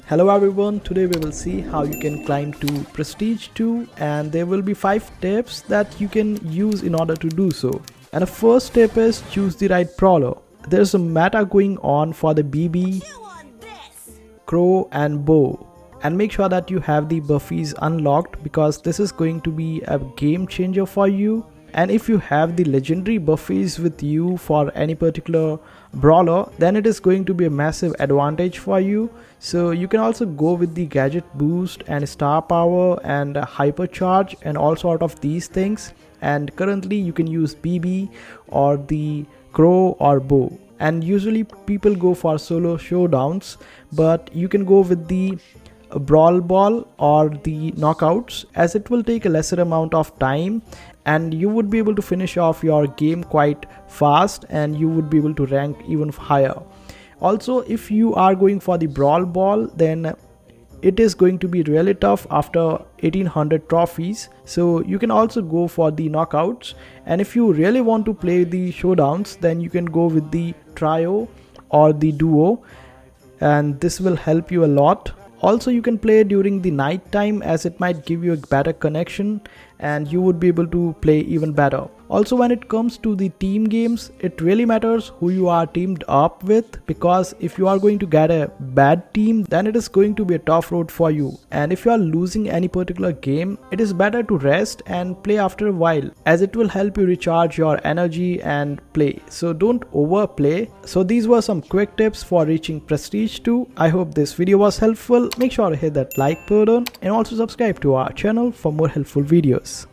Hello everyone, today we will see how you can climb to Prestige 2 and there will be 5 tips that you can use in order to do so. And the first tip is choose the right brawler. There's a meta going on for the BB, Crow and Bow. And make sure that you have the buffies unlocked because this is going to be a game changer for you. And if you have the legendary buffies with you for any particular brawler, then it is going to be a massive advantage for you. So you can also go with the gadget boost and star power and hypercharge and all sort of these things. And currently you can use BB or the Crow or Bow. And usually people go for solo showdowns, but you can go with the Brawl ball or the knockouts, as it will take a lesser amount of time and you would be able to finish off your game quite fast and you would be able to rank even higher. Also, if you are going for the Brawl ball, then it is going to be really tough after 1800 trophies. So you can also go for the knockouts, and if you really want to play the showdowns, then you can go with the trio or the duo, and this will help you a lot. Also, you can play during the night time, as it might give you a better connection and you would be able to play even better. Also, when it comes to the team games, it really matters who you are teamed up with, because if you are going to get a bad team, then it is going to be a tough road for you. And if you are losing any particular game, it is better to rest and play after a while, as it will help you recharge your energy and play. So don't overplay. So these were some quick tips for reaching Prestige 2. I hope this video was helpful. Make sure to hit that like button and also subscribe to our channel for more helpful videos.